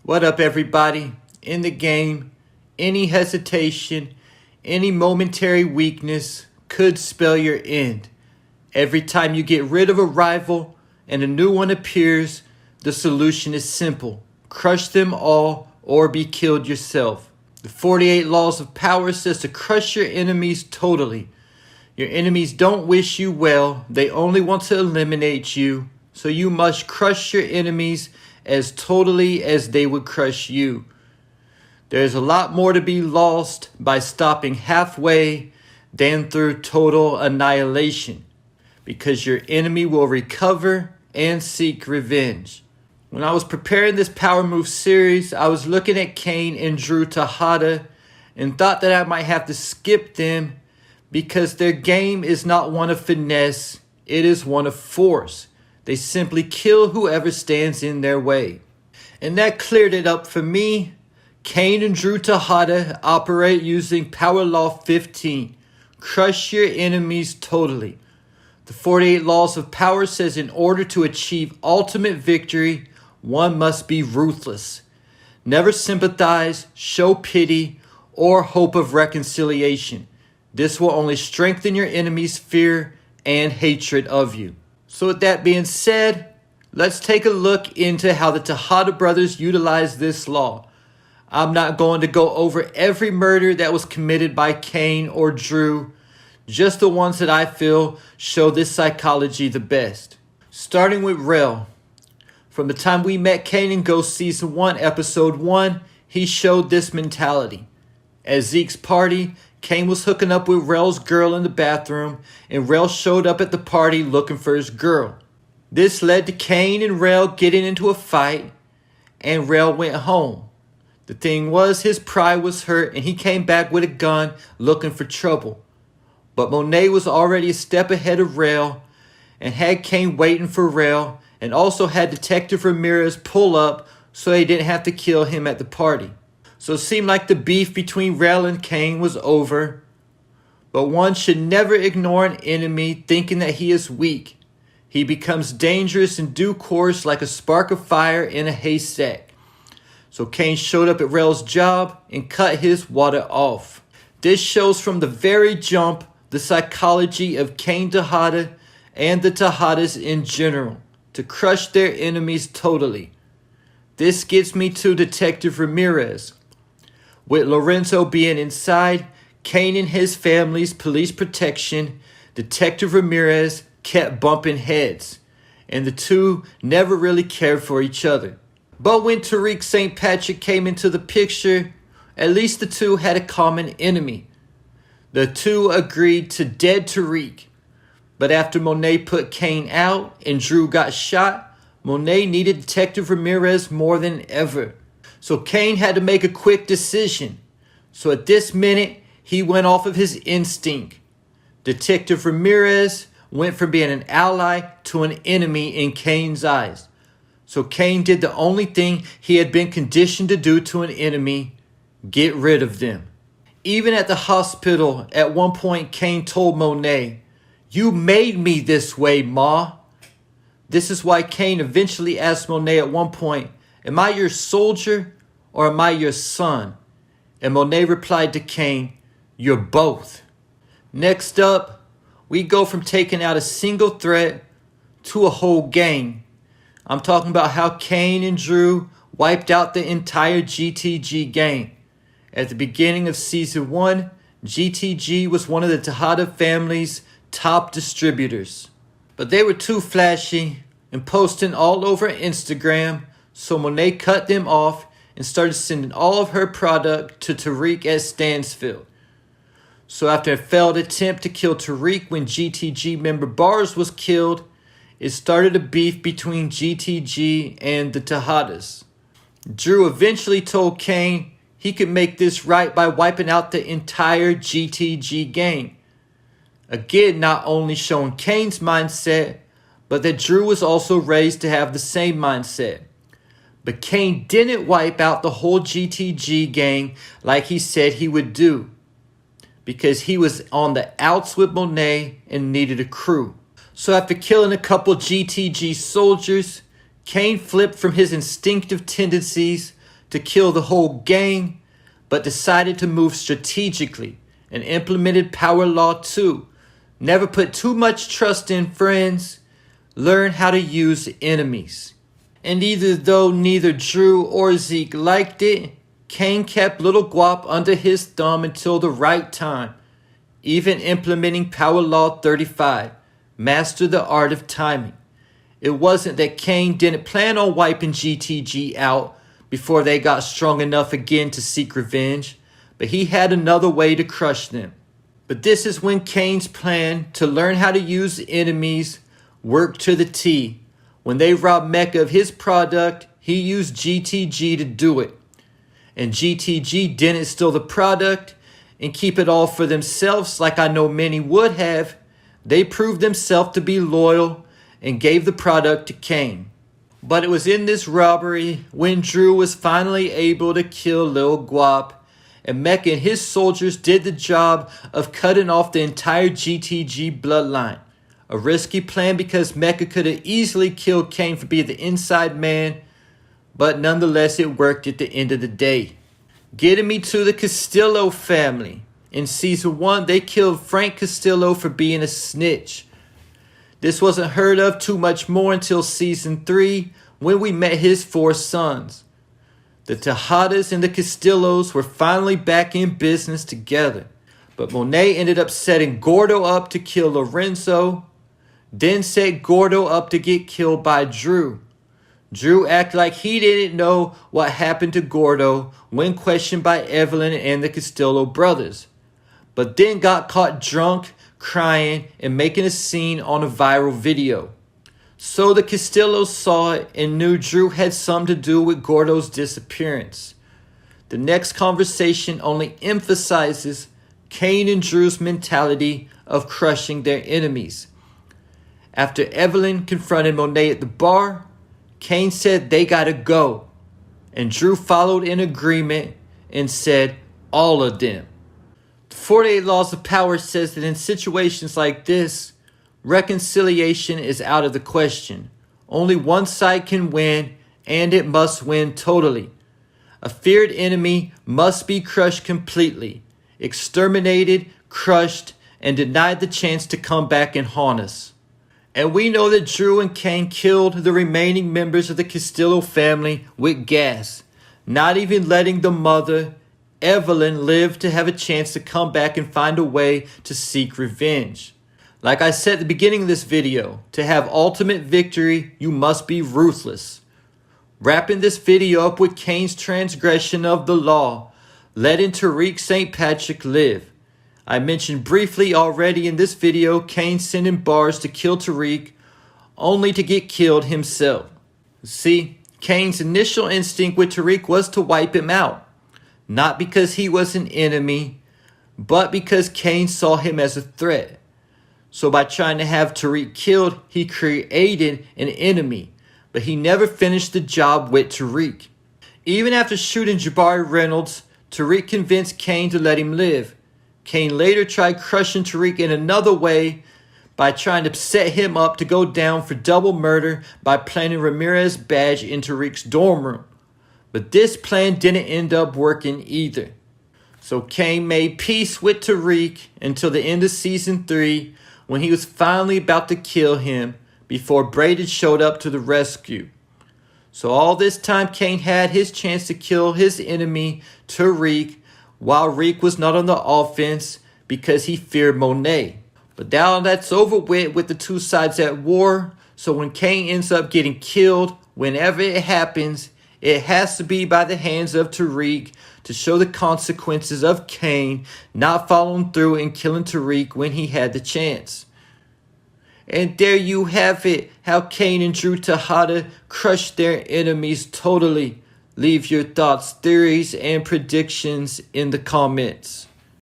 What up, everybody? In the game, any hesitation, any momentary weakness could spell your end. Every time you get rid of a rival and a new one appears, the solution is simple. Crush them all or be killed yourself. The 48 laws of power says to crush your enemies totally. Your enemies don't wish you well, they only want to eliminate you. So you must crush your enemies as totally as they would crush you. There's a lot more to be lost by stopping halfway than through total annihilation, because your enemy will recover and seek revenge. When I was preparing this Power Move series, I was looking at Kane and Dru Tejada and thought that I might have to skip them because their game is not one of finesse, it is one of force. They simply kill whoever stands in their way. And that cleared it up for me. Kane and Dru Tejada operate using Power Law 15. Crush your enemies totally. The 48 laws of power says in order to achieve ultimate victory, one must be ruthless. Never sympathize, show pity, or hope of reconciliation. This will only strengthen your enemy's fear and hatred of you. So with that being said, let's take a look into how the Tejada brothers utilize this law. I'm not going to go over every murder that was committed by Kane or Dru, just the ones that I feel show this psychology the best. Starting with Rel. From the time we met Kane in Ghost Season 1, Episode 1, he showed this mentality. At Zeke's party, Kane was hooking up with Rel's girl in the bathroom, and Rel showed up at the party looking for his girl. This led to Kane and Rel getting into a fight, and Rel went home. The thing was, his pride was hurt, and he came back with a gun looking for trouble. But Monet was already a step ahead of Rel, and had Kane waiting for Rel, and also had Detective Ramirez pull up so they didn't have to kill him at the party. So it seemed like the beef between Rel and Kane was over. But one should never ignore an enemy thinking that he is weak. He becomes dangerous in due course like a spark of fire in a haystack. So Kane showed up at Rel's job and cut his water off. This shows from the very jump the psychology of Kane Tejada and the Tejadas in general, to crush their enemies totally. This gets me to Detective Ramirez. With Lorenzo being inside, Kane and his family's police protection, Detective Ramirez kept bumping heads, and the two never really cared for each other. But when Tariq St. Patrick came into the picture, at least the two had a common enemy. The two agreed to dead Tariq. But after Monet put Kane out and Dru got shot, Monet needed Detective Ramirez more than ever. So Kane had to make a quick decision. So at this minute, he went off of his instinct. Detective Ramirez went from being an ally to an enemy in Kane's eyes. So Kane did the only thing he had been conditioned to do to an enemy: get rid of them. Even at the hospital, at one point Kane told Monet, "You made me this way, Ma." This is why Kane eventually asked Monet at one point, "Am I your soldier or am I your son?" And Monet replied to Kane, "You're both." Next up, we go from taking out a single threat to a whole gang. I'm talking about how Kane and Dru wiped out the entire GTG gang. At the beginning of Season 1, GTG was one of the Tejada family's top distributors. But they were too flashy and posting all over Instagram, so Monet cut them off and started sending all of her product to Tariq at Stansfield. So after a failed attempt to kill Tariq when GTG member Bars was killed, it started a beef between GTG and the Tejadas. Dru eventually told Kane he could make this right by wiping out the entire GTG gang. Again, not only showing Kane's mindset, but that Dru was also raised to have the same mindset. But Kane didn't wipe out the whole GTG gang like he said he would do, because he was on the outs with Monet and needed a crew. So after killing a couple GTG soldiers, Kane flipped from his instinctive tendencies to kill the whole gang, but decided to move strategically and implemented power law 2. Never put too much trust in friends. Learn how to use enemies. And either though neither Dru or Zeke liked it, Cain kept Little Guap under his thumb until the right time, even implementing Power Law 35, master the art of timing. It wasn't that Cain didn't plan on wiping GTG out before they got strong enough again to seek revenge, but he had another way to crush them. But this is when Cain's plan to learn how to use enemies worked to the T. When they robbed Mecca of his product, he used GTG to do it. And GTG didn't steal the product and keep it all for themselves like I know many would have. They proved themselves to be loyal and gave the product to Cain. But it was in this robbery when Dru was finally able to kill Lil Guap, and Mecca and his soldiers did the job of cutting off the entire GTG bloodline. A risky plan because Mecca could have easily killed Cain for being the inside man, but nonetheless it worked at the end of the day. Getting me to the Castillo family. In season 1, they killed Frank Castillo for being a snitch. This wasn't heard of too much more until season 3, when we met his 4 sons. The Tejadas and the Castillos were finally back in business together. But Monet ended up setting Gordo up to kill Lorenzo, then set Gordo up to get killed by Dru. Dru acted like he didn't know what happened to Gordo when questioned by Evelyn and the Castillo brothers, but then got caught drunk, crying, and making a scene on a viral video. So the Castillos saw it and knew Dru had something to do with Gordo's disappearance. The next conversation only emphasizes Cain and Dru's mentality of crushing their enemies. After Evelyn confronted Monet at the bar, Cain said they gotta go, and Dru followed in agreement and said all of them. The 48 Laws of Power says that in situations like this, reconciliation is out of the question. Only one side can win, and it must win totally. A feared enemy must be crushed completely, exterminated, crushed, and denied the chance to come back and haunt us. And we know that Dru and Cain killed the remaining members of the Castillo family with gas, not even letting the mother, Evelyn, live to have a chance to come back and find a way to seek revenge. Like I said at the beginning of this video, to have ultimate victory, you must be ruthless. Wrapping this video up with Cain's transgression of the law, letting Tariq St. Patrick live. I mentioned briefly already in this video Cain sending bars to kill Tariq, only to get killed himself. See, Cain's initial instinct with Tariq was to wipe him out. Not because he was an enemy, but because Cain saw him as a threat. So by trying to have Tariq killed, he created an enemy, but he never finished the job with Tariq. Even after shooting Jabari Reynolds, Tariq convinced Cain to let him live. Cain later tried crushing Tariq in another way by trying to set him up to go down for double murder by planting Ramirez's badge in Tariq's dorm room. But this plan didn't end up working either. So Cain made peace with Tariq until the end of season 3, when he was finally about to kill him before Braden showed up to the rescue. So all this time Cain had his chance to kill his enemy Tariq, while Reek was not on the offense because he feared Monet. But now that's over with the two sides at war. So when Cain ends up getting killed, whenever it happens, it has to be by the hands of Tariq to show the consequences of Cain not following through and killing Tariq when he had the chance. And there you have it, how Cain and Dru Tejada crushed their enemies totally. Leave your thoughts, theories, and predictions in the comments.